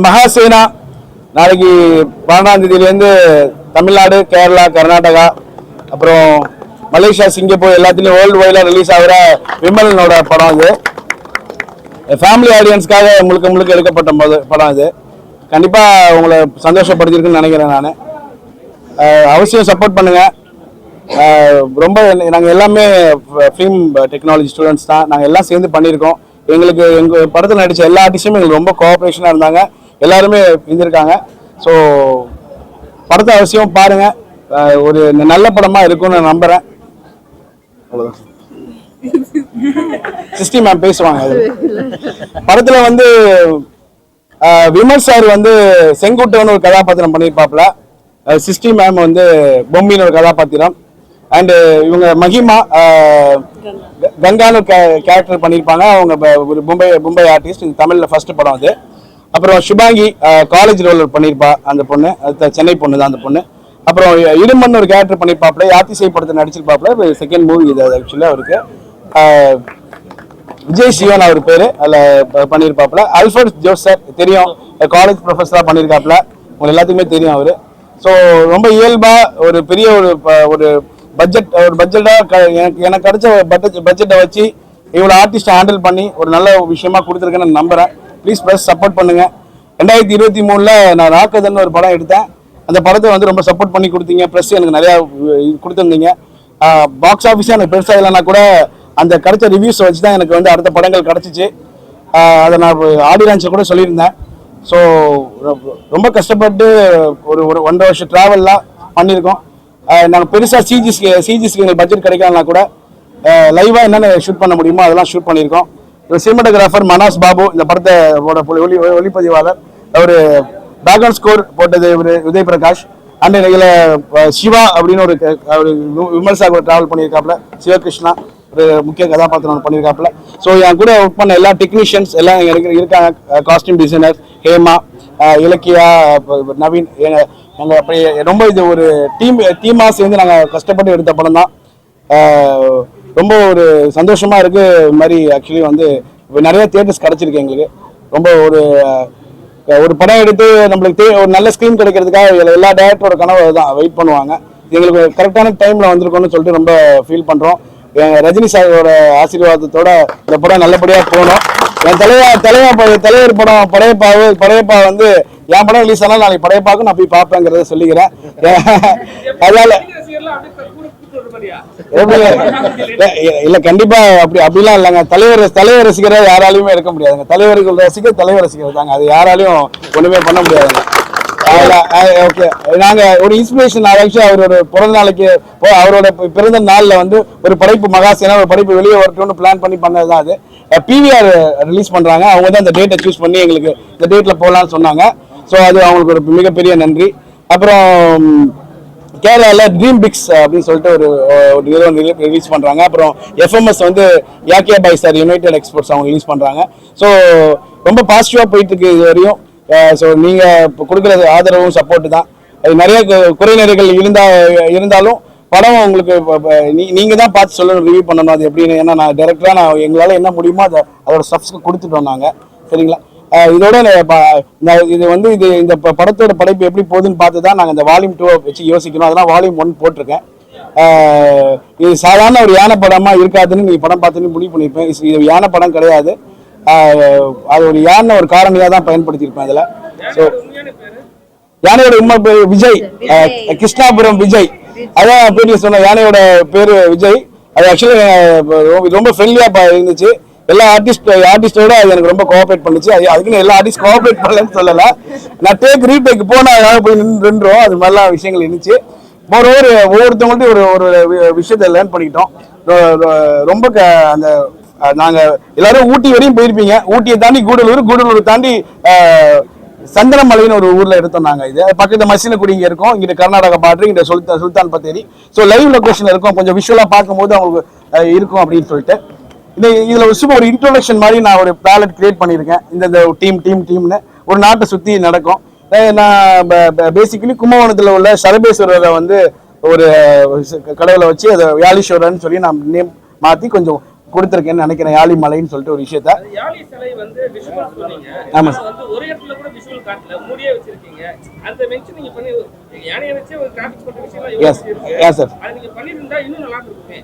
மகாசேனா நாளைக்கு 12ஆம் தேதியிலேருந்து தமிழ்நாடு, கேரளா, கர்நாடகா, அப்புறம் மலேசியா, சிங்கப்பூர் எல்லாத்துலேயும் வேர்ல்டு வைடாக ரிலீஸ் ஆகிற விமலனோட படம் இது. ஃபேமிலி ஆடியன்ஸ்க்காக முழுக்க எடுக்கப்பட்ட படம் இது. கண்டிப்பாக உங்களை சந்தோஷப்படுத்திருக்குன்னு நினைக்கிறேன். நான் அவசியம் சப்போர்ட் பண்ணுங்கள். ரொம்ப நாங்கள் எல்லாமே ஃபிலிம் டெக்னாலஜி ஸ்டூடெண்ட்ஸ் தான். நாங்கள் எல்லாம் சேர்ந்து பண்ணியிருக்கோம். எங்கள் படத்தில் நடித்த எல்லா ஆர்டிஸ்டும் எங்களுக்கு ரொம்ப கோஆப்ரேஷனாக இருந்தாங்க. எல்லாருமே இருந்திருக்காங்க. ஸோ படத்தை அவசியம் பாருங்கள். ஒரு நல்ல படமாக இருக்கும்னு நான் நம்புகிறேன். அவ்வளோதான். சிஸ்டி மேம் பேசுவாங்க. படத்தில் வந்து விமல் சார் வந்து செங்குட்டவன் ஒரு கதாபாத்திரம் பண்ணியிருப்பாப்புல. சிஸ்டி மேம் வந்து பொம்மின்னு ஒரு கதாபாத்திரம். அண்டு இவங்க மகிமா கங்கான்னு கேரக்டர் பண்ணியிருப்பாங்க. அவங்க ஒரு மும்பை ஆர்டிஸ்ட். இது தமிழில் ஃபர்ஸ்ட் படம் அது. அப்புறம் சுபாங்கி காலேஜ் ரோல் பண்ணியிருப்பா. அந்த பொண்ணு சென்னை பொண்ணு தான் அந்த பொண்ணு. அப்புறம் இடுமன் ஒரு கேரக்டர் பண்ணியிருப்பாப்புல. யாத்திசை படத்தை நடிச்சிருப்பாப்புல. செகண்ட் மூவி இது ஆக்சுவலாக அவருக்கு. விஜய் சிவன் அவர் பேர் அதில் பண்ணியிருப்பாப்புல. அல்ஃபர்ட் ஜோஸ் சார் தெரியும், காலேஜ் ப்ரொஃபஸராக பண்ணியிருக்காப்புல. உங்களுக்கு எல்லாத்துக்குமே தெரியும் அவர். ஸோ ரொம்ப இயல்பாக ஒரு பெரிய ஒரு பட்ஜெட்டாக எனக்கு கிடைச்ச பட்ஜெட்டை வச்சு இவ்வளோ ஆர்டிஸ்ட்டை ஹேண்டில் பண்ணி ஒரு நல்ல விஷயமா கொடுத்துருக்கேன்னு நான் நம்புகிறேன். ப்ளீஸ் ப்ளஸ் சப்போர்ட் பண்ணுங்கள். 2023 நான் ராக்கதன்னு ஒரு படம் எடுத்தேன். அந்த படத்தை வந்து ரொம்ப சப்போர்ட் பண்ணி கொடுத்தீங்க. ப்ளஸ் எனக்கு நிறையா கொடுத்துருந்தீங்க. பாக்ஸ் ஆஃபீஸே எனக்கு பெருசாக இல்லைன்னா கூட அந்த கிடைச்ச ரிவ்யூஸை வச்சு தான் எனக்கு வந்து அடுத்த படங்கள் கிடச்சிச்சு. அதை நான் ஆடியோ லான்ச்சில் கூட சொல்லியிருந்தேன். ஸோ ரொம்ப கஷ்டப்பட்டு ஒரு 1.5 வருஷம் ட்ராவல்லாம் பண்ணியிருக்கோம். நாங்கள் பெருசாக சிஜிஸ்க்கு எங்களுக்கு பட்ஜெட் கிடைக்கலன்னா கூட லைவாக என்னென்ன ஷூட் பண்ண முடியுமோ அதெல்லாம் ஷூட் பண்ணியிருக்கோம். சினிமாட்டோகிராஃபர் மனாஸ் பாபு இந்த படத்தை ஒளிப்பதிவாளர். அவர் பேக்ரவுண்ட் ஸ்கோர் போட்டது உதய் பிரகாஷ். அண்ட் இதில் சிவா அப்படின்னு ஒரு விமர்சகர் ட்ராவல் பண்ணியிருக்காப்புல. சிவகிருஷ்ணா ஒரு முக்கிய கதாபாத்திரம் பண்ணியிருக்காப்புல. ஸோ என் கூட ஒர்க் பண்ண எல்லா டெக்னீஷியன்ஸ் எல்லாம் இருக்காங்க. காஸ்டியூம் டிசைனர் ஹேமா, இலக்கியா, நவீன், நாங்கள் அப்படி ரொம்ப இது ஒரு டீமாக சேர்ந்து நாங்கள் கஷ்டப்பட்டு எடுத்த படம் தான். ரொம்ப ஒரு சந்தோஷமாக இருக்குது. இது மாதிரி ஆக்சுவலி வந்து நிறைய தியேட்டர்ஸ் கிடச்சிருக்கு எங்களுக்கு. ரொம்ப ஒரு படம் எடுத்து நம்மளுக்கு ஒரு நல்ல ஸ்க்ரீன் கிடைக்கிறதுக்காக எல்லா டேரக்டரோட கனவு தான் வெயிட் பண்ணுவாங்க. எங்களுக்கு கரெக்டான டைமில் வந்திருக்கோன்னு சொல்லிட்டு ரொம்ப ஃபீல் பண்ணுறோம். ரஜினி சாரோட ஆசீர்வாதத்தோட இந்த படம் நல்லபடியாக போகணும். என் தலைவர் படம் படையப்பா வந்து என் படம் ரிலீஸ் ஆனால் நாளைக்கு படையப்பாக்கும் நான் போய் பார்ப்பேங்கிறத சொல்லிக்கிறேன். அதனால இல்ல கண்டிப்பா அப்படிலாம் இல்லைங்க. தலைவர் ரசிகரை யாராலையுமே இருக்க முடியாதுங்க. தலைவர் ரசிகர் தாங்க. அது யாராலையும் ஒண்ணுமே பண்ண முடியாதுங்க. ஓகே, நாங்க ஒரு இன்ஸ்பிரேஷன் அவரோட பிறந்த நாளைக்கு அவரோட பிறந்த நாள்ல வந்து ஒரு படைப்பு மகாசேனா ஒரு படைப்பு வெளியே வரட்டும்னு பிளான் பண்ணதுதான் அது. பிவிஆர் ரிலீஸ் பண்றாங்க. அவங்க தான் அந்த டேட்டை சூஸ் பண்ணி எங்களுக்கு இந்த டேட்ல போகலான்னு சொன்னாங்க. ஸோ அது அவங்களுக்கு ஒரு மிகப்பெரிய நன்றி. அப்புறம் கேரளாவில் ட்ரீம் பிக்ஸ் அப்படின்னு சொல்லிட்டு ஒரு நிறுவனம் ரிலீஸ் பண்ணுறாங்க. அப்புறம் எஃப்எம்எஸ் வந்து Yahya bye sir United exports அவங்க ரிலீஸ் பண்ணுறாங்க. ஸோ ரொம்ப பாசிட்டிவாக போயிட்டு இருக்கு இது வரையும். ஸோ நீங்கள் இப்போ கொடுக்குற ஆதரவும் சப்போர்ட்டு தான். அது நிறைய குறைநிறைகள் இருந்தாலும் படம் உங்களுக்கு நீங்கள் தான் பார்த்து சொல்லணும், ரிவ்யூ பண்ணணும் அது எப்படின்னு. ஏன்னா நான் டேரக்டராக எங்களால் என்ன முடியுமோ அதோட ஸ்டெப்ஸ்க்கு கொடுத்துட்டோம் நாங்கள். சரிங்களா? இதோட இது வந்து இந்த படத்தோட படைப்பு எப்படி போகுதுன்னு பார்த்து தான் நாங்கள் இந்த வால்யூம் 2 வச்சு யோசிக்கணும். அதெல்லாம் வால்யூம் 1 போட்டிருக்கேன். இது சாதாரண ஒரு யானை படமாக இருக்காதுன்னு நீங்கள் படம் பார்த்துன்னு முடிவு பண்ணியிருப்பேன். இது யானை படம் கிடையாது. அது ஒரு யானை ஒரு காரணியாக தான் பயன்படுத்தியிருப்பேன் அதில். ஸோ யானையோட உண்மை பேர் விஜய், கிருஷ்ணாபுரம் விஜய். அதான் பேட்டியில் சொன்ன யானையோட பேர் விஜய். அது ஆக்சுவலி ரொம்ப ஃப்ரெண்ட்லியாக இருந்துச்சு. எல்லா ஆர்டிஸ்டோட அது எனக்கு ரொம்ப கோஆப்ரேட் பண்ணுச்சு. அதுக்குன்னு எல்லா ஆர்டிஸ்ட் கோஆப்ரேட் பண்ணலன்னு சொல்லலை. நான் ரீடேக் போனால் போய் நின்றோம். அது மாதிரிலாம் விஷயங்கள் இருந்துச்சு. ஒவ்வொருத்தவங்கள்ட்டையும் ஒரு விஷயத்தை லேர்ன் பண்ணிக்கிட்டோம். ரொம்ப அந்த நாங்கள் எல்லாரும் ஊட்டி வரையும் போயிருப்பீங்க. ஊட்டியை தாண்டி கூடலூர் தாண்டி சந்தனமலைன்னு ஒரு ஊர்ல எடுத்தோம் நாங்க. இது பக்கத்து மசினகுடி இங்க இருக்கும். இங்கிட்ட கர்நாடகா பார்டர், இங்க சுல்தான் பத்தேரி. ஸோ லைவ் லொகேஷன் இருக்கும். கொஞ்சம் விஷுவலா பார்க்கும்போது அவங்களுக்கு இருக்கும் அப்படின்னு சொல்லிட்டு இதுல ஒரு இன்ட்ரோடக்ஷன் மாதிரி நான் ஒரு பேலட் கிரியேட் பண்ணியிருக்கேன். இந்த டீம்னு ஒரு நாட்டை சுத்தி நடக்கும். நான் பேசிக்கலி கும்பகோணத்துல உள்ள சரபேஸ்வரரை வந்து ஒரு கடவுளை வச்சு அதை யாலீஸ்வரர்னு சொல்லி நான் நேம் மாத்தி கொஞ்சம் கொடுத்துருக்கேன்னு நினைக்கிறேன். யாழி மலைன்னு சொல்லிட்டு ஒரு விஷயத்த. ஆமா சார். காட்டல மூடியே வச்சிருக்கீங்க. அந்த மென்ஷன் நீங்க பண்ணி யானையை வச்சு ஒரு கிராபிக்ஸ் பண்ற விஷயம்லாம் எஸ் சார், அது நீங்க பண்ணிருந்தா இன்னும் நல்லா இருக்குமே.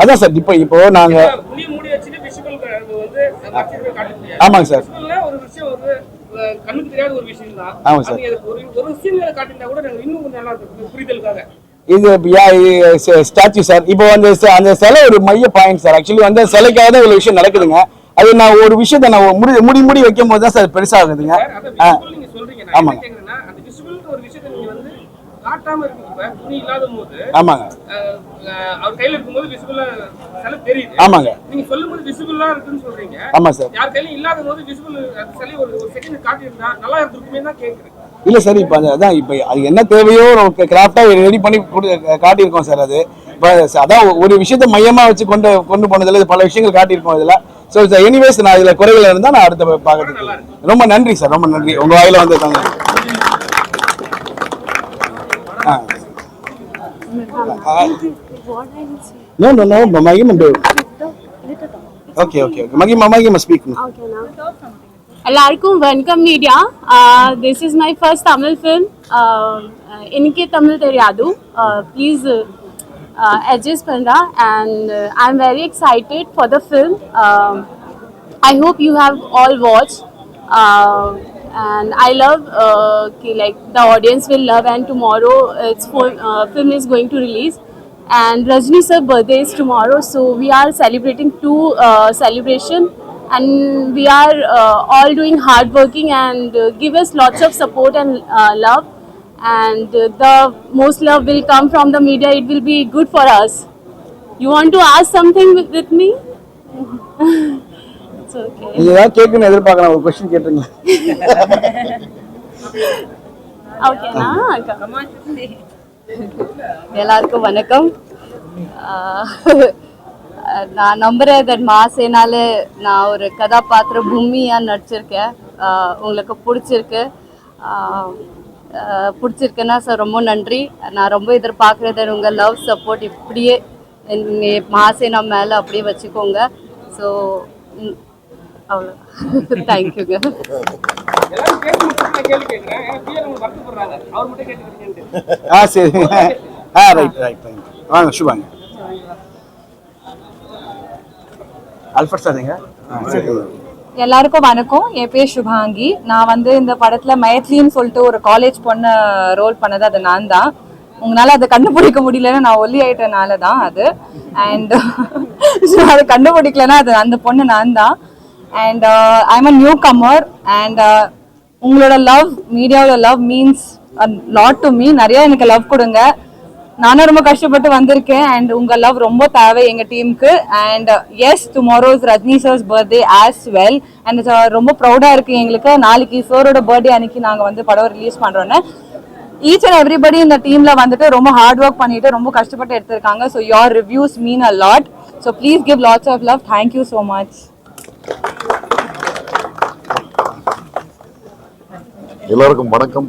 அதான் சார். இப்போ நாங்க புளி மூடி வச்சுட்டு விஷுவல் வந்து மச்சத்தை காட்ட முடியாது. ஆமாங்க சார். விஷுவல்ல ஒரு விஷயம் வந்து கண்ணுக்கு தெரியாத ஒரு விஷயம் தான். ஆமாங்க சார். ஒரு சீன்ல காட்டினா கூட இன்னும் கொஞ்சம் நல்லா இருக்கும் புரிதலுக்காக. இது ஸ்டாச்சு சார். இப்போ அந்த சிலை ஒரு மைய பாயிண்ட் சார். ஆக்சுவலி வந்து சிலைக்காக தான் ஒரு விஷயம் நடக்குதுங்க. அது நான் ஒரு விஷயத்த நான் முடி வைக்கும் போது தான் சார் பெருசாகுதுங்க. நீங்க சொல்றீங்க, நான் என்ன கேக்குறேன்னா அந்த விஷுவல் ஒரு விஷயத்தை நீங்க வந்து காட்டாம இருக்கீங்க. துணி இல்லாத போது ஆமாங்க அவர் கையில இருக்கும்போது விசிபிளா சிலை தெரியுது. ஆமாங்க நீங்க சொல்லும்போது விசிபிளா இருக்குன்னு சொல்றீங்க. ஆமா சார். யார் கையில இல்லாத போது விசிபிள் அந்த சிலை ஒரு செகண்ட் காட்டியிருந்தா நல்லா இருந்திருக்குமே தான் கேக்குறேன். இல்ல சார், இப்போ அதான் இப்போ அது என்ன தேவையோ கிராஃப்டா ரெடி பண்ணி காட்டியிருக்கோம் சார். அது அதான் ஒரு விஷயத்த மையமா வச்சு கொண்டு போனதுல பல விஷயங்கள் காட்டியிருக்கோம் இதுல. ஸோ எனிவேஸ், நான் இதுல குறைகள் இருந்தா நான் அடுத்த பார்க்கறதுக்கு ரொம்ப நன்றி சார். ரொம்ப நன்றி உங்க வாயில வந்து தாங்க. No, Maggie, okay. Maggie must speak. Okay, now. Alaikum, welcome media. This is my first Tamil film. Inke Tamil Teriyadu. Please adjust Panda, and I'm very excited for the film. I hope you have all watched. And I love like the audience will love, and tomorrow its film is going to release. And Rajni sir birthday is tomorrow, so we are celebrating two celebration, and we are all doing hard working, and give us lots of support and love, and the most love will come from the media. It will be good for us. You want to ask something with me? It's okay. நீங்க ஏதாவது கேட்கணும் எதிர்பார்க்கலாம், ஒரு question கேட்டுங்க. Okay na. எல்லாருக்கும் வணக்கம். நான் நம்புறேன் தட் மாசேனால நான் ஒரு கதாபாத்திர பூமியா நடிச்சிருக்கேன். உங்களுக்கு பிடிச்சிருக்குன்னா சார் ரொம்ப நன்றி. நான் ரொம்ப எதிர்பார்க்குறது உங்கள் லவ் சப்போர்ட் இப்படியே மாசேனா மேலே அப்படியே வச்சுக்கோங்க. ஸோ அவ்வளோ தேங்க்யூங்க. சரி. ரைட். வாங்க சுபாங்க. அல்ஃபர்ட் சார்ங்க. எல்லாருக்கும் வணக்கம். என் பேர் சுபாங்கி. நான் வந்து இந்த படத்துல மைத்லின்னு சொல்லிட்டு ஒரு காலேஜ் பொண்ணு ரோல் பண்ணது அது நான் தான். உங்களால அதை கண்டுபிடிக்க முடியலன்னா நான் ஒல்லி ஆயிட்டனால தான் அது. அண்ட் அதை கண்டுபிடிக்கலன்னா அது அந்த பொண்ணு நான் தான். And I'm a newcomer. And உங்களோட லவ், மீடியாவோட love means lot to me. நிறைய எனக்கு லவ் கொடுங்க. நானும் ரொம்ப கஷ்டப்பட்டு வந்திருக்கேன். அண்ட் உங்க லவ் ரொம்ப தேவை எங்க டீமுக்கு. And yes, tomorrow is Rajini sir's birthday as well. And ரொம்ப ப்ரௌடா இருக்கு எங்களுக்கு. நாளைக்கு சாரோட பர்த்டே அன்னைக்கு நாங்க வந்து படம் ரிலீஸ் பண்றோன்னு. ஈச் அண்ட் எவ்ரிபடி இந்த டீம்ல வந்துட்டு ரொம்ப ஹார்ட் ஒர்க் பண்ணிட்டு ரொம்ப கஷ்டப்பட்டு எடுத்திருக்காங்க. So your reviews mean a lot. So please give lots of love. Thank you so much. எல்லாருக்கும் வணக்கம்.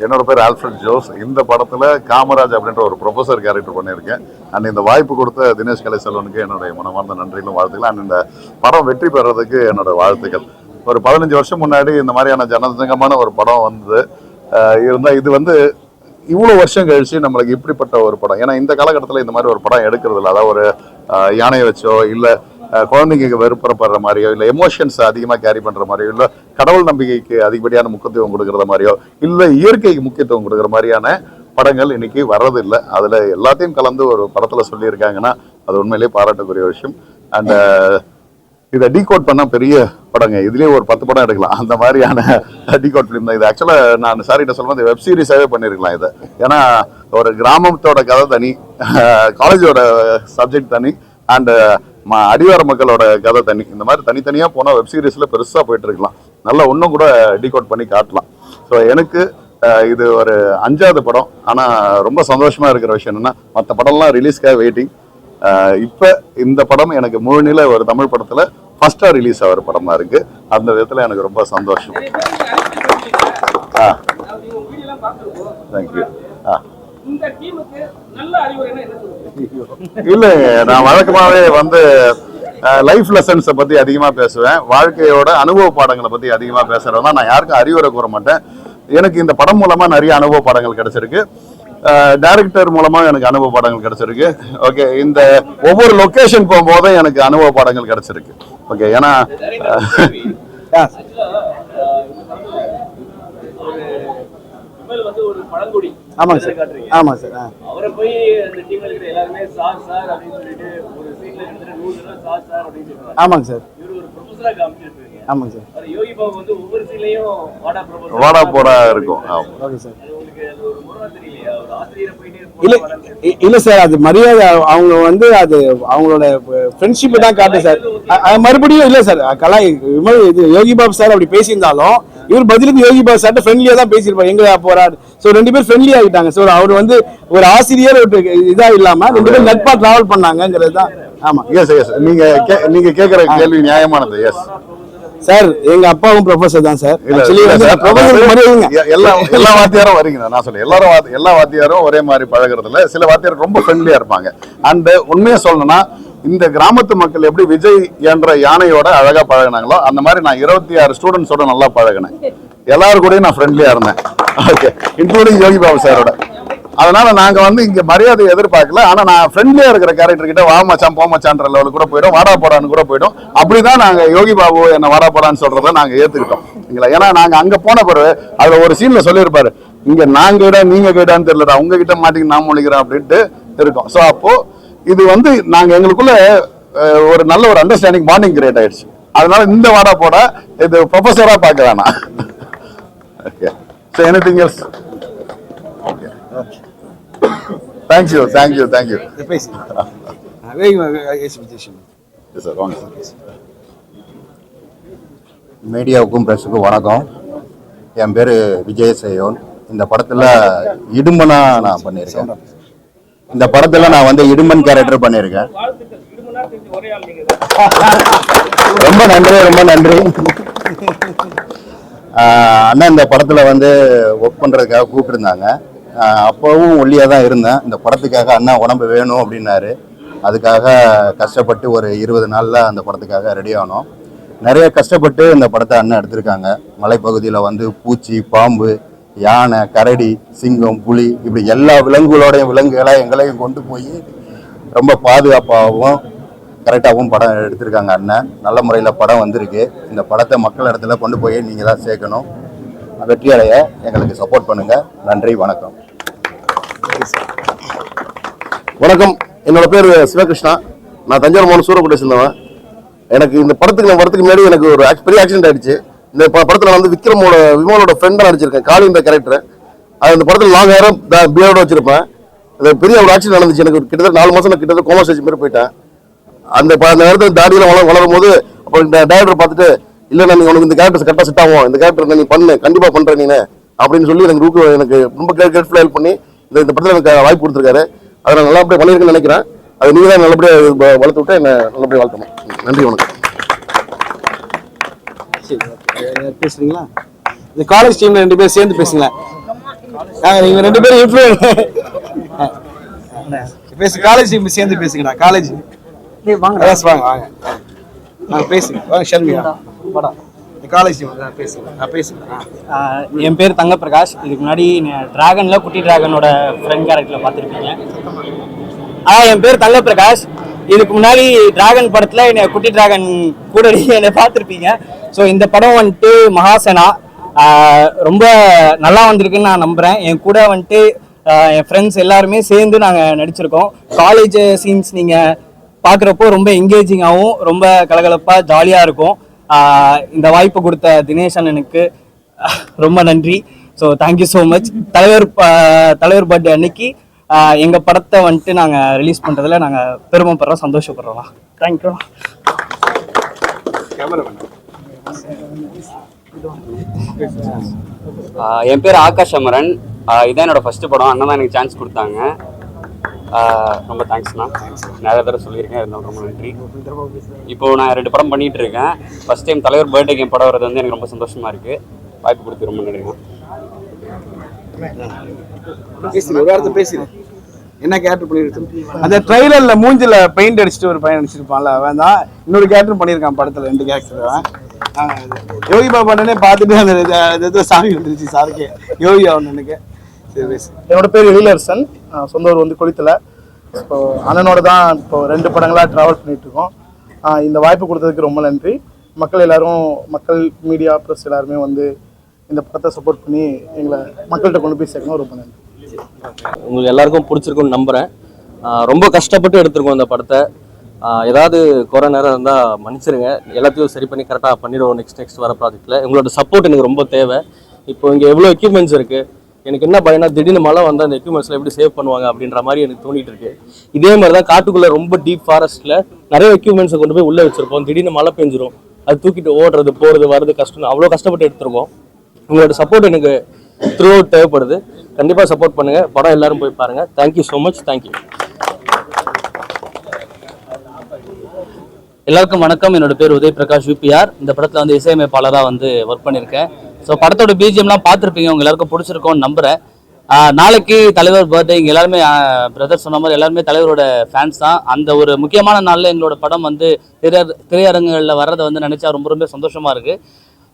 என்னோட பேர் ஆல்ஃபிரட் ஜோஸ். இந்த படத்துல காமராஜ் அப்படின்ற ஒரு ப்ரொஃபஸர் கேரக்டர் பண்ணியிருக்கேன். அண்ட் இந்த வாய்ப்பு கொடுத்த தினேஷ் கலைசெல்வனுக்கு என்னுடைய மனமார்ந்த நன்றிகளும் வாழ்த்துக்கள். அண்ட் இந்த படம் வெற்றி பெறதுக்கு என்னோட வாழ்த்துக்கள். ஒரு 15 வருஷம் முன்னாடி இந்த மாதிரியான ஜனசங்கமான ஒரு படம் வந்து இருந்தால் இது வந்து இவ்வளோ வருஷம் கழிச்சு நம்மளுக்கு இப்படிப்பட்ட ஒரு படம். ஏன்னா இந்த காலகட்டத்தில் இந்த மாதிரி ஒரு படம் எடுக்கிறது இல்லை. அதாவது ஒரு யானையை வச்சோ இல்லை குழந்தைங்க வெறுப்புறப்படுற மாதிரியோ இல்லை எமோஷன்ஸ் அதிகமாக கேரி பண்ணுற மாதிரியோ இல்லை கடவுள் நம்பிக்கைக்கு அதிகப்படியான முக்கியத்துவம் கொடுக்குற மாதிரியோ இல்லை இயற்கைக்கு முக்கியத்துவம் கொடுக்குற மாதிரியான படங்கள் இன்னைக்கு வர்றதில்லை. அதில் எல்லாத்தையும் கலந்து ஒரு படத்தில் சொல்லியிருக்காங்கன்னா அது உண்மையிலேயே பாராட்டக்கூடிய விஷயம். அண்ட் இதை டீகோட் பண்ணால் பெரிய படங்க, இதுலேயே ஒரு 10 படம் எடுக்கலாம். அந்த மாதிரியான டீகோட் ஃபிலிம் தான் இது. ஆக்சுவலாக நான் சாரிட்ட சொல்லும்போது வெப் சீரிஸாகவே பண்ணியிருக்கலாம் இதை. ஏன்னா ஒரு கிராமத்தோட கதை தனி, காலேஜோட சப்ஜெக்ட் தனி, அண்டு அடிவார மக்களோட கதை தனி. இந்த மாதிரி தனித்தனியாக போனால் வெப் சீரிஸில் பெருசாக போயிட்டு இருக்கலாம். நல்லா இன்னும் கூட டீகோட் பண்ணி காட்டலாம். ஸோ எனக்கு இது ஒரு 5வது படம். ஆனால் ரொம்ப சந்தோஷமாக இருக்கிற விஷயம் என்னென்னா மற்ற படம்லாம் ரிலீஸ்க்காக வெயிட்டிங். இப்போ இந்த படம் எனக்கு முழுநில ஒரு தமிழ் படத்தில் ஃபர்ஸ்டாக ரிலீஸ் ஆகிற படமாக இருக்குது. அந்த விதத்தில் எனக்கு ரொம்ப சந்தோஷம். தேங்க்யூ. இல்ல, நான் வழக்கமாகவே வந்து லைஃப் லெசன்ஸை பற்றி அதிகமாக பேசுவேன். வாழ்க்கையோட அனுபவ பாடங்களை பற்றி அதிகமாக பேசுகிறேன். நான் யாருக்கும் அறிவுரை கூற மாட்டேன். எனக்கு இந்த படம் மூலமாக நிறைய அனுபவ பாடங்கள் கிடைச்சிருக்கு. டைரக்டர் மூலமாக எனக்கு அனுபவ பாடங்கள் கிடைச்சிருக்கு. ஓகே, இந்த ஒவ்வொரு லொக்கேஷன் போகும்போதும் எனக்கு அனுபவ பாடங்கள் கிடைச்சிருக்கு. ஓகே, ஏன்னா ஒரு பழங்குடி. ஆமாங்க சார், ஆமாம் சார். அவரை போய் அந்த டீம்ல இருக்கிற எல்லாருமே சார் சார் அப்படின்னு சொல்லிட்டு ஒரு சீன்ல கிட்டத்தட்ட 100 தடவை சார் சார் அப்படின்னு சொல்றாங்க. ஆமாங்க சார். இவர் ஒரு ப்ரொஃபஸரா காமிச்சிருக்கீங்க. ஆமாங்க சார். அவர் யோகி பாபு வந்து ஒவ்வொரு சீன்லயும் வாடா போடா இருக்கும். Okay sir. உங்களுக்கு அது ஒரு முறை தெரியலையா? ஒரு ஆசிரியரை போயிட்டு இல்ல சார், அது மரியாதை. அவங்க வந்து அது அவங்களோட ஃப்ரெண்ட்ஷிப் தான் காட்டு சார். மறுபடியும் இல்ல சார், விமல் இது யோகி பாபு சார் அப்படி பேசியிருந்தாலும் இவர் பதிலுக்கு யோகி பாபு சார் ஃப்ரெண்ட்லியா தான் பேசியிருப்பாரு. எங்க போறாரு. ஸோ 2 பேர் ஃப்ரெண்ட்லி ஆகிட்டாங்க. ஸோ அவர் வந்து ஒரு ஆசிரியர் இதா இல்லாம 2 பேரும் நட்பா டிராவல் பண்ணாங்கிறது தான். ஆமா, எஸ் எஸ், நீங்க கேட்குற கேள்வி நியாயமானது. எஸ் சார், எங்க அப்பாவும் ப்ரொஃபசர் தான் சார். எல்லா வாத்தியாரும் வரீங்க. நான் சொல்ல எல்லா வாத்தியாரும் ஒரே மாதிரி பழகிறது இல்ல. சில வாத்தியார் ரொம்ப ஃப்ரெண்ட்லியா இருப்பாங்க. அண்ட் உண்மையா சொல்லணும்னா இந்த கிராமத்து மக்கள் எப்படி விஜய் என்ற யானையோட அழகா பழகினாங்களோ அந்த மாதிரி நான் 26 ஸ்டூடெண்ட்ஸோட நல்லா பழகினேன். எல்லாரும் கூடயும் நான் ஃப்ரெண்ட்லியா இருந்தேன். ஓகே, இன்க்ளூடிங் யோகி பாபு சாரோட. அதனால நாங்க வந்து இங்க மரியாதை எதிர்பார்க்கல. ஆனா நான் ஃப்ரெண்ட்லியா இருக்கிற கேரக்டர் கிட்ட வா மச்சான் போ மச்சான்ற லெவலுக்கு கூட போயிடும், வாடா போடான்னு கூட போயிடும். அப்படிதான் நாங்க யோகி பாபு என்ன வாடா போடான்னு சொல்றத நாங்க ஏத்துக்கிட்டோம். ஏன்னா நாங்க அங்க போன பிறகு அதுல ஒரு சீன்ல சொல்லியிருப்பாரு, இங்க நான் கைடா நீங்க கைடான்னு தெரியலடா, உங்ககிட்ட மாட்டிக்கு நான் மொழிக்கிறேன் அப்படின்ட்டு இருக்கும். ஸோ அப்போ இது வந்து நாங்க எங்களுக்குள்ள ஒரு நல்ல ஒரு அண்டர்ஸ்டாண்டிங் பாண்டிங் கிரியேட் ஆயிடுச்சு. அதனால இந்த வாடா போட இது ப்ரொஃபஸரா பார்க்க வேணாம். Okay, so anything else? Okay, thank you. மீடியாவுக்கும் பிரஸுக்கும் வணக்கம். என் பேர் விஜய் சேயோன். இந்த படத்தில் இடும்பனா நான் பண்ணியிருக்கேன். இந்த படத்தில் நான் வந்து இடும்பன் கேரக்டர் பண்ணியிருக்கேன். ரொம்ப நன்றி. அண்ணா இந்த படத்தில் வந்து ஒர்க் பண்ணுறதுக்காக கூப்பிட்டுருந்தாங்க. அப்போவும் ஒல்லியாக தான் இருந்தேன். இந்த படத்துக்காக அண்ணா உடம்பு வேணும் அப்படின்னாரு. அதுக்காக கஷ்டப்பட்டு ஒரு 20 நாளில் அந்த படத்துக்காக ரெடி ஆனோம். நிறைய கஷ்டப்பட்டு இந்த படத்தை அண்ணன் எடுத்திருக்காங்க. மலைப்பகுதியில் வந்து பூச்சி, பாம்பு, யானை, கரடி, சிங்கம், புலி இப்படி எல்லா விலங்குகளை எங்களையும் கொண்டு போய் ரொம்ப பாதுகாப்பாகவும் கரெக்டாகவும் படம் எடுத்திருக்காங்க அண்ணன். நல்ல முறையில் படம் வந்திருக்கு. இந்த படத்தை மக்கள் இடத்துல கொண்டு போய் நீங்கள் தான் சேர்க்கணும். வெற்றி அடைய எங்களுக்கு சப்போர்ட் பண்ணுங்க. நன்றி, வணக்கம். வணக்கம், என்னோட பேர் சிவகிருஷ்ணா. நான் தஞ்சாவூர் மாவட்டம் சூரக்கோட்டை சேர்ந்தவன். எனக்கு இந்த படத்துக்கு நான் வரதுக்கு முன்னாடி எனக்கு ஒரு பெரிய ஆக்சிடென்ட் ஆயிடுச்சு. இந்த படத்தில் வந்து விமலோட ஃப்ரெண்டாக நடிச்சிருக்கேன், காளின்ற கேரக்டர். அது இந்த படத்தில் லாங் ஹேரும் பியர்டோட வச்சிருப்பேன். அது பெரிய ஒரு ஆக்சிடென்ட் நடந்துச்சு. எனக்கு கிட்டத்தட்ட 4 மாதம் கிட்டத்தட்ட கோமா ஸ்டேஜ் மாதிரி போயிட்டேன். அந்த நேரத்தில் தாடியெல்லாம் வளரும் போது அப்போ இந்த டைரக்டர் பார்த்துட்டு, இல்லைண்ணா நீ உனக்கு இந்த கேரக்டர் கரெக்டாக செட் ஆகும், இந்த கேரக்டர் நீ பண்ணு, கண்டிப்பாக பண்ணுற நீ அப்படின்னு சொல்லி எனக்கு ரொம்ப கேர்ஃபுல்லாக ஹெல்ப் பண்ணி இந்த படத்தில் எனக்கு வாய்ப்பு கொடுத்துருக்காரு. அதை நான் நல்லபடியாக பண்ணியிருக்கேன்னு நினைக்கிறேன். அது நீங்கள் தான் நல்லபடியாக வளர்த்து விட்டு என்ன நல்லபடியாக வளர்க்கணும். நன்றி, வணக்கம். பேசுறீங்களா? இந்த காலேஜ் டீம்ல 2 பேர் சேர்ந்து பேசுங்களா? நீங்க 2 பேரும் பேசு. காலேஜ் டீம் சேர்ந்து பேசுங்கடா. காலேஜ் வாங்க வாங்க பேசுங்க. வாங்க ஷர்மியா வாடா. காலேஜ் டீம் பேசுங்க. என் பேர் தங்க பிரகாஷ். இதுக்கு முன்னாடி டிராகன்ல குட்டி டிராகனோட ஃப்ரெண்ட் கேரக்டர்ல பார்த்துருப்பீங்க. என் பேர் தங்க பிரகாஷ். இதுக்கு முன்னாடி டிராகன் படத்துல என்னை குட்டி டிராகன் கூட என்னை பார்த்துருப்பீங்க. ஸோ இந்த படம் வந்துட்டு மகாசேனா ரொம்ப நல்லா வந்திருக்குன்னு நான் நம்புறேன். என் கூட வந்துட்டு என் ஃப்ரெண்ட்ஸ் எல்லாருமே சேர்ந்து நாங்கள் நடிச்சிருக்கோம். காலேஜ் சீன்ஸ் நீங்கள் பார்க்குறப்போ ரொம்ப என்கேஜிங்காகவும் ரொம்ப கலகலப்பாக ஜாலியாக இருக்கும். இந்த வாய்ப்பு கொடுத்த தினேஷ் அண்ணனுக்கு ரொம்ப நன்றி. So thank you so much. தலைவர் பர்த்டே அன்னைக்கு எங்கள் படத்தை வந்துட்டு நாங்கள் ரிலீஸ் பண்ணுறதுல நாங்கள் பெருமைப்படுறோம், சந்தோஷப்படுறோம். தேங்க்யூ. என் பேர் ஆகாஷ் அமரன். இதான் என்னோட ஃபர்ஸ்ட் படம். அண்ணன் தான் எனக்கு சான்ஸ் கொடுத்தாங்க. ரொம்ப தேங்க்ஸ்ண்ணா. நிறைய தடவை சொல்லியிருக்கேன், இருந்தாலும் ரொம்ப நன்றி. இப்போது நான் 2 படம் பண்ணிகிட்டு இருக்கேன். ஃபர்ஸ்ட் டைம் தலைவர் பர்த்டேக்கு என் படம் வர்றது வந்து எனக்கு ரொம்ப சந்தோஷமாக இருக்குது. வாய்ப்பு கொடுத்து ரொம்ப நன்றிண்ணா. என்ன கேரக்டர் பண்ணிருக்கு அந்த ட்ரைலர்ல மூஞ்சில பெயிண்ட் அடிச்சுட்டு ஒரு பையன் அடிச்சிருப்பான்ல அவன் தான் இன்னொரு கேரக்டர் பண்ணியிருக்கான் படத்துல 2 கேரக்டர் யோகி பாபா அண்ணனே பார்த்துட்டு அந்த சாமி வந்துருச்சு சாருக்கே யோகி அண்ணனுக்கு. என்னோட பேர் எழிலரசன், சொந்த ஊர் வந்து கொளித்தலை. இப்போ அண்ணனோட தான் இப்போ 2 படங்களாக ட்ராவல் பண்ணிட்டு இருக்கோம். இந்த வாய்ப்பு கொடுத்ததுக்கு ரொம்ப நன்றி. மக்கள் எல்லாரும், மக்கள் மீடியா ப்ரெஸ் எல்லாருமே வந்து இந்த படத்தை சப்போர்ட் பண்ணி எங்களை மக்கள்கிட்ட கொண்டு போய் சேர்க்கணும். ரொம்ப நன்றி. உங்களுக்கு எல்லாருக்கும் பிடிச்சிருக்குன்னு நம்புகிறேன். ரொம்ப கஷ்டப்பட்டு எடுத்திருக்கோம் இந்த படத்தை. ஏதாவது குறை நேரம் இருந்தால் மன்னிச்சிருங்க, எல்லாத்தையும் சரி பண்ணி கரெக்டாக பண்ணிடுவோம் நெக்ஸ்ட் வர ப்ராஜெக்டில். உங்களோட சப்போர்ட் எனக்கு ரொம்ப தேவை. இப்போ இங்கே எவ்வளோ எக்யூப்மெண்ட்ஸ் இருக்குது, எனக்கு என்ன பயனா திடீர்னு மழை வந்து அந்த எக்யூப்மெண்ட்ஸில் எப்படி சேவ் பண்ணுவாங்க அப்படின்ற மாதிரி எனக்கு தோணிட்டு இருக்கு. இதே மாதிரி தான் காட்டுக்குள்ளே ரொம்ப டீப் ஃபாரஸ்ட்டில் நிறைய எக்யூப்மெண்ட்ஸை கொண்டு போய் உள்ளே வச்சுருப்போம். திடீர்னு மழை பெஞ்சிரும், அது தூக்கிட்டு ஓடுறது போகிறது வர்றது கஷ்டம். அவ்வளோ கஷ்டப்பட்டு எடுத்துருக்கோம். உங்களோட சப்போர்ட் எனக்கு த்ரூ அவுட் தேவைப்படுது. கண்டிப்பாக சப்போர்ட் பண்ணுங்கள். படம் எல்லாரும் போய் பாருங்கள். Thank you so much. தேங்க்யூ. எல்லாருக்கும் வணக்கம். என்னோட பேர் உதய் பிரகாஷ் UPR. இந்த படத்தில் வந்து இசையமைப்பாளராக வந்து ஒர்க் பண்ணியிருக்கேன். ஸோ படத்தோட பிஜிஎம்லாம் பார்த்துருப்பீங்க, உங்க எல்லாருக்கும் பிடிச்சிருக்கோன்னு நம்புகிறேன். நாளைக்கு தலைவர் பர்த்டே. இங்கே எல்லாருமே பிரதர் சொன்ன மாதிரி எல்லாருமே தலைவரோட ஃபேன்ஸ் தான். அந்த ஒரு முக்கியமான நாளில் எங்களோட படம் வந்து திரையரங்குகளில் வர்றதை வந்து நினச்சா ரொம்ப ரொம்ப சந்தோஷமாக இருக்குது.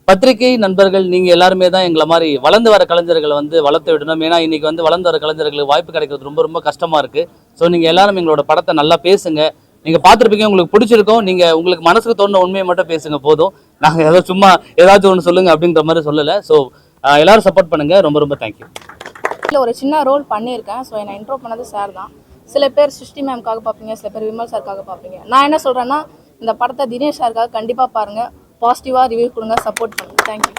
பத்திரிகை நண்பர்கள் நீங்கள் எல்லாருமே தான் எங்களை மாதிரி வளர்ந்து வர கலைஞர்களை வந்து வளர்த்து விடணும். ஏன்னா இன்றைக்கி வந்து வளர்ந்து வர கலைஞர்களுக்கு வாய்ப்பு கிடைக்கிறது ரொம்ப ரொம்ப கஷ்டமாக இருக்குது. ஸோ நீங்கள் எல்லாரும் எங்களோட படத்தை நல்லா பேசுங்க. நீங்கள் பார்த்துருப்பீங்க, உங்களுக்கு பிடிச்சிருக்கோம். நீங்கள் உங்களுக்கு மனசுக்கு தோணுன உண்மையை மட்டும் பேசுங்க போதும். நாங்கள் ஏதோ சும்மா ஏதாச்சும் ஒன்று சொல்லுங்கள் அப்படின்ற மாதிரி சொல்லலை. ஸோ எல்லாரும் சப்போர்ட் பண்ணுங்கள். ரொம்ப ரொம்ப தேங்க்யூ. இல்லை, ஒரு சின்ன ரோல் பண்ணியிருக்கேன். ஸோ என்னை இன்ட்ரோ பண்ணது சார் தான். சில பேர் சிருஷ்டி மேம்காக பார்ப்பீங்க, சில பேர் விமல் சாருக்காக பார்ப்பீங்க. நான் என்ன சொல்கிறேன்னா, இந்த படத்தை தினேஷ் சாருக்காக கண்டிப்பாக பாருங்கள். பாசிட்டிவாக ரிவ்யூ கொடுங்க, சப்போர்ட் பண்ணுங்கள். தேங்க்யூ.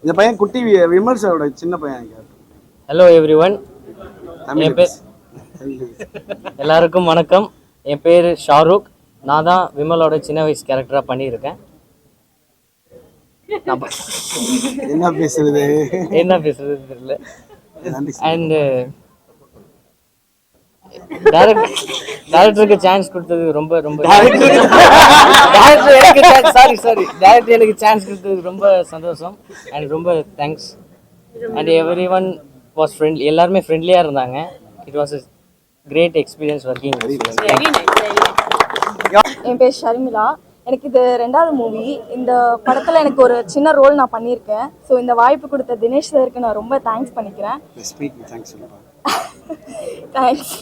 இந்த பையன் குட்டி விமல் சாரோட சின்ன பையன். ஹலோ எவ்ரி ஒன், என் பேர் எல்லாருக்கும் வணக்கம். என் பேர் ஷாருக். நான் தான் விமலோட சின்ன வயசு கேரக்டராக பண்ணியிருக்கேன். என்ன பேசுறது தெரியல. அண்ட் டேரக்டருக்கு சான்ஸ் கொடுத்தது ரொம்ப ரொம்ப டேரக்டர் எனக்கு சான்ஸ் கொடுத்தது ரொம்ப சந்தோஷம். அண்ட் ரொம்ப thanks. And everyone was friendly. எல்லாருமே ஃப்ரெண்ட்லியாக இருந்தாங்க. It was great experience working. என் பேர் ஷர்மிளா. எனக்கு இது 2வது மூவி. இந்த படத்தில் எனக்கு ஒரு சின்ன ரோல் நான் பண்ணியிருக்கேன். ஸோ இந்த வாய்ப்பு கொடுத்த தினேஷ் சாருக்கு நான் ரொம்ப தேங்க்ஸ் பண்ணிக்கிறேன். தேங்க்ஸ்.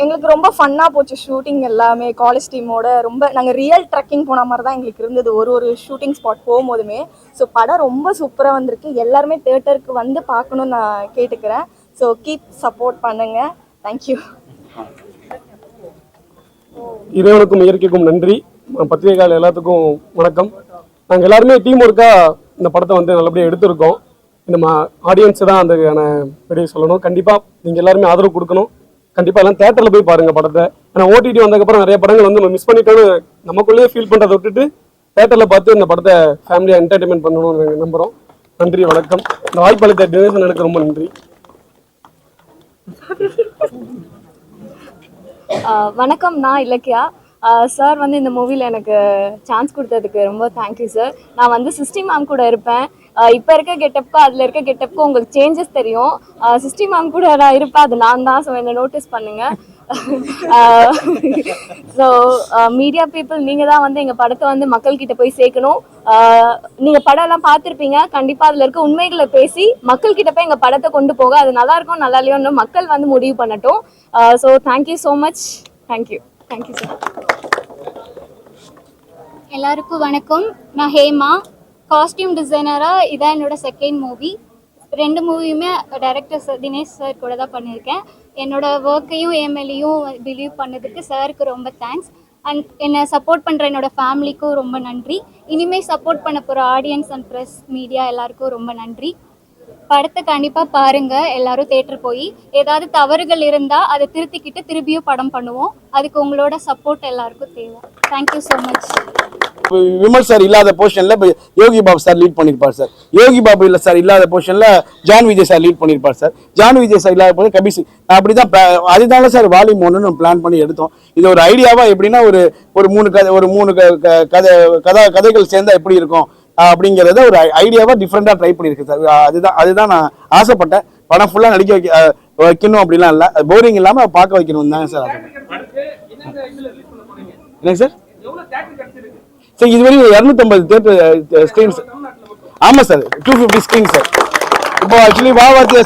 எங்களுக்கு ரொம்ப ஃபன்னாக போச்சு ஷூட்டிங் எல்லாமே. காலேஜ் டீமோட ரொம்ப நாங்கள் ரியல் ட்ரெக்கிங் போன மாதிரி தான் எங்களுக்கு இருந்தது ஒரு ஷூட்டிங் ஸ்பாட் போகும்போதுமே. ஸோ படம் ரொம்ப சூப்பராக வந்திருக்கு. எல்லாருமே தியேட்டருக்கு வந்து பார்க்கணுன்னு நான் கேட்டுக்கிறேன். ஸோ கீப் சப்போர்ட் பண்ணுங்க. தேங்க்யூ. இறைவனுக்கும் இயற்கைக்கும் நன்றி. பத்திரிகையாளர் எல்லாத்துக்கும் வணக்கம். நாங்கள் எல்லாருமே டீம் ஒர்க்காக இந்த படத்தை வந்து நல்லபடியாக எடுத்திருக்கோம். இந்த ஆடியன்ஸ் தான் அதுக்கான பெரிய சொல்லணும். கண்டிப்பாக நீங்கள் எல்லாருமே ஆதரவு கொடுக்கணும். கண்டிப்பாக எல்லாம் தேட்டரில் போய் பாருங்கள் படத்தை. ஏன்னா OTT வந்ததுக்கப்புறம் நிறைய படங்கள் வந்து நம்ம மிஸ் பண்ணிட்டோன்னு நமக்குள்ளேயே ஃபீல் பண்ணுறதை விட்டுட்டு தேட்டரில் பார்த்து இந்த படத்தை ஃபேமிலியாக என்டர்டைன்மெண்ட் பண்ணணும்னு நாங்கள் நம்புகிறோம். நன்றி, வணக்கம். இந்த வாய்ப்பளித்த தினேசன் எனக்கு ரொம்ப நன்றி. வணக்கம், நான் இலக்கியா. சார் வந்து இந்த மூவியில் எனக்கு சான்ஸ் கொடுத்ததுக்கு ரொம்ப தேங்க்யூ சார். நான் வந்து சிஸ்டி மேம் கூட இருப்பேன். இப்போ இருக்க கெட்டப்புக்கும் அதில் இருக்க கெட்டப்புக்கும் உங்களுக்கு சேஞ்சஸ் தெரியும். சிஸ்டி மேம் கூட நான் இருப்பேன், அது நான் தான். ஸோ என்னை நோட்டீஸ் பண்ணுங்கள். ஸோ மீடியா பீப்புள், நீங்கள் தான் வந்து எங்கள் படத்தை வந்து மக்கள்கிட்ட போய் சேர்க்கணும். நீங்கள் படம் எல்லாம் பார்த்துருப்பீங்க. கண்டிப்பாக அதில் இருக்க உண்மைகளை பேசி மக்கள்கிட்ட போய் எங்கள் படத்தை கொண்டு போக, அது நல்லா இருக்கும் நல்லா இல்லையோன்னு மக்கள் வந்து முடிவு பண்ணட்டும். So thank you so much. Thank you sir. எல்லாருக்கும் வணக்கம். நான் ஹேமா, காஸ்டியூம் டிசைனராக. இதான் என்னோட 2nd மூவி. 2 மூவியுமே டைரக்டர் சார் தினேஷ் சார் கூட தான் பண்ணியிருக்கேன். என்னோட ஒர்க்கையும் ஏஎம்எல்லையும் பிலீவ் பண்ணதுக்கு சாருக்கு ரொம்ப தேங்க்ஸ். அண்ட் என்னை சப்போர்ட் பண்ணுற என்னோட ஃபேமிலிக்கும் ரொம்ப நன்றி. இனிமேல் சப்போர்ட் பண்ண போகிற ஆடியன்ஸ் அண்ட் ப்ரெஸ் மீடியா எல்லாருக்கும் ரொம்ப நன்றி. படத்தை கண்டிப்பாக பாருங்கள். எல்லோரும் தேட்டர் போய் ஏதாவது தவறுகள் இருந்தால் அதை திருத்திக்கிட்டு திரும்பியும் படம் பண்ணுவோம். அதுக்கு உங்களோட சப்போர்ட் எல்லாருக்கும் தேவை. Thank you so much. Vimal sir இல்லாத போர்ஷன்ல யோகி பாபு சார் லீட் பண்ணியிருப்பார் சார். யோகி பாபு இல்லை சார் இல்லாத போர்ஷன்ல ஜான் விஜய் சார் லீட் பண்ணியிருப்பார் சார். ஜான் விஜய் சார் இல்லாத போது கபிசி. அப்படிதான் அதுதான சார் வால்யூம் 1 நம்ம பிளான் பண்ணி எடுத்தோம். இது ஒரு ஐடியாவா எப்படின்னா ஒரு 3 கதைகள் சேர்ந்தா எப்படி இருக்கும், அப்படிங்கிறத ஒரு ஐடியாவாக டிஃப்ரெண்டாக ட்ரை பண்ணியிருக்கேன் சார். அதுதான் நான் ஆசைப்பட்டேன். படம் ஃபுல்லாக நடிக்க வைக்கணும் அப்படிலாம் இல்லை, போரிங் இல்லாமல் பார்க்க வைக்கணும் தாங்க சார். என்னங்க சார்? சார் இதுவரையும் 250 தேட்டர் ஸ்க்ரீன்ஸ். ஆமாம் சார், 250 ஸ்க்ரீன் சார். இப்போ ஆக்சுவலி வாவாத்திய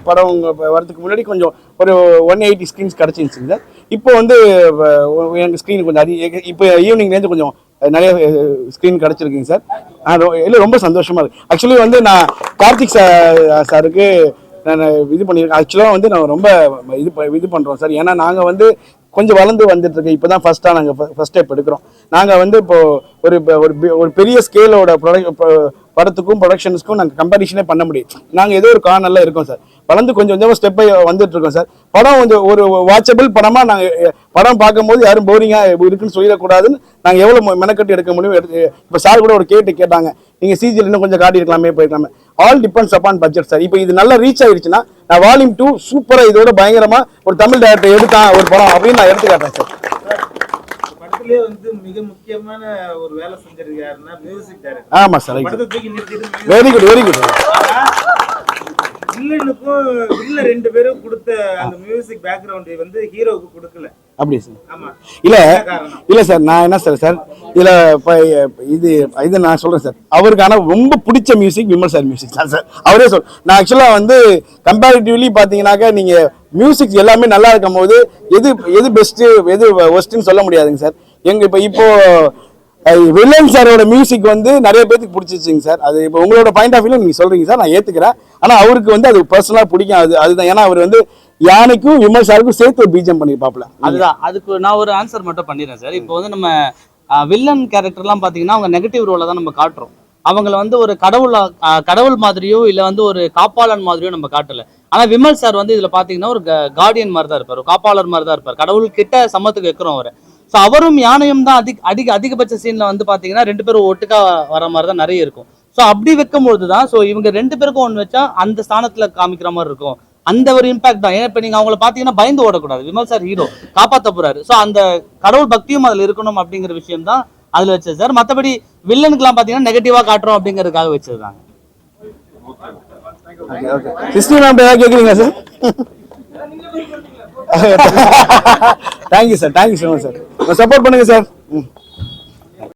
படம் வரதுக்கு முன்னாடி கொஞ்சம் ஒரு 180 ஸ்க்ரீன்ஸ் கிடச்சிருந்துச்சுங்க சார். இப்போ வந்து எனக்கு ஸ்க்ரீன் கொஞ்சம் இப்போ ஈவினிங்லேருந்து கொஞ்சம் நிறைய ஸ்க்ரீன் கிடச்சிருக்குங்க சார். இல்லை ரொம்ப சந்தோஷமாக இருக்குது. ஆக்சுவலி வந்து நான் கார்த்திக் சாருக்கு நான் இது பண்ணியிருக்கேன். ஆக்சுவலாக வந்து நான் ரொம்ப இது பண்ணுறோம் சார். ஏன்னா நாங்கள் வந்து கொஞ்சம் வளர்ந்து வந்துட்டு இருக்கு. இப்போ தான் நாங்கள் ஃபர்ஸ்ட் ஸ்டெப் எடுக்கிறோம். நாங்கள் வந்து இப்போ ஒரு பெரிய ஸ்கேலோட படத்துக்கும் ப்ரொடக்ஷன்ஸ்க்கும் நாங்கள் கம்பேரிஷனே பண்ண முடியும். நாங்கள் ஏதோ ஒரு கார்னரில் இருக்கோம் சார். வளர்ந்து கொஞ்சம் கொஞ்சமாக ஸ்டெப்பை வந்துட்டு இருக்கோம் சார். படம் கொஞ்சம் ஒரு வாட்சபிள் படமாக நாங்கள் படம் பார்க்கும்போது யாரும் போரிங்காக இருக்குன்னு சொல்லிடக்கூடாதுன்னு நாங்கள் எவ்வளோ மெனக்கட்டு எடுக்க முடியும். இப்போ சார் கூட ஒரு கேட்டாங்க, நீங்கள் சிஜியில் இன்னும் கொஞ்சம் காட்டியிருக்கலாமே போயிருக்கலாமே. All depends upon budget sir. இப்போ இது நல்லா ரீச் ஆகிடுச்சுன்னா நான் வால்யூம் 2 சூப்பராக இதோட பயங்கரமாக ஒரு தமிழ் டேரக்டர் எடுத்தான் ஒரு படம் அப்படின்னு நான் எடுத்து காட்டுறேன் சார். படத்திலே வந்து மிக முக்கியமான ஒரு வேலை செஞ்சிருக்காருன்னா மியூசிக் டைரக்டர். ஆமாம் sir, very good very good. வில்லனுக்கும் வில்ல 2 பேரும் கொடுத்த அந்த மியூசிக் பேக்ரவுண்ட் வந்து ஹீரோவுக்கு கொடுக்கல. அப்படியே சார்? இல்லை சார், நான் என்ன சார் இதில் இப்போ இது நான் சொல்கிறேன் சார். அவருக்கான ரொம்ப பிடிச்ச மியூசிக் விமல் சார் மியூசிக் தான் சார். அவரே நான் ஆக்சுவலாக வந்து கம்பேரிட்டிவ்லி பார்த்தீங்கன்னாக்கா நீங்கள் மியூசிக் எல்லாமே நல்லா இருக்கும் போது எது பெஸ்ட்டு எது ஒஸ்ட்டுன்னு சொல்ல முடியாதுங்க சார். இப்போ வில்லன் சாரோட மியூசிக் வந்து நிறைய பேருக்கு பிடிச்சிச்சிங்க சார். அது இப்போ உங்களோட பாயிண்ட் ஆஃப் வியூல நீங்கள் சொல்கிறீங்க சார், நான் ஏற்றுக்கிறேன். ஆனால் அவருக்கு வந்து அது பர்சனலாக பிடிக்கும். அதுதான். ஏன்னா அவர் வந்து யானைக்கும் விமல் சாருக்கும் சேர்த்து ஒரு பீஜம் பண்ணியிருப்பாப்ல. அதுதான். அதுக்கு நான் ஒரு ஆன்சர் மட்டும் பண்ணிடுறேன் சார். இப்போ வந்து நம்ம வில்லன் கேரக்டர்லாம் பார்த்தீங்கன்னா அவங்க நெகட்டிவ் ரோலை தான் நம்ம காட்டுறோம். அவங்கள வந்து ஒரு கடவுள் மாதிரியோ இல்லை வந்து ஒரு காப்பாளன் மாதிரியோ நம்ம காட்டல. ஆனால் விமல் சார் வந்து இதில் பார்த்தீங்கன்னா ஒரு கார்டியன் மாதிரி தான் இருப்பார், ஒரு காப்பாளர் மாதிரி தான் இருப்பார். கடவுள் கிட்ட சமத்துக்கு வைக்கிறோம் அவரை. ஸோ அவரும் யானையும் தான் அதிகபட்ச சீனில் வந்து பார்த்தீங்கன்னா 2 பேரும் ஒட்டுக்கா வர மாதிரி தான் நிறைய இருக்கும். ஸோ அப்படி வைக்கும்பொழுது தான் ஸோ இவங்க 2 பேருக்கும் ஒன்று வச்சா அந்த ஸ்தானத்தில் காமிக்கிற மாதிரி இருக்கும். அந்த ஒரு இம்பாக்ட் தான். ஏன்னா இப்போ நீங்கள் அவங்கள பார்த்தீங்கன்னா பயந்து ஓடக்கூடாது. விமல் சார் ஹீரோ காப்பாற்ற போறாரு. ஸோ அந்த கடவுள் பக்தியும் அதில் இருக்கணும் அப்படிங்கிற விஷயம் தான் அதில் வச்சது சார். மற்றபடி வில்லனுக்குலாம் பார்த்தீங்கன்னா நெகட்டிவாக காட்டுறோம் அப்படிங்கிறதுக்காக வச்சது தாங்க. கேட்குறீங்களா sir? Thank you sir, thank you so much sir. Support பண்ணுங்க சார்.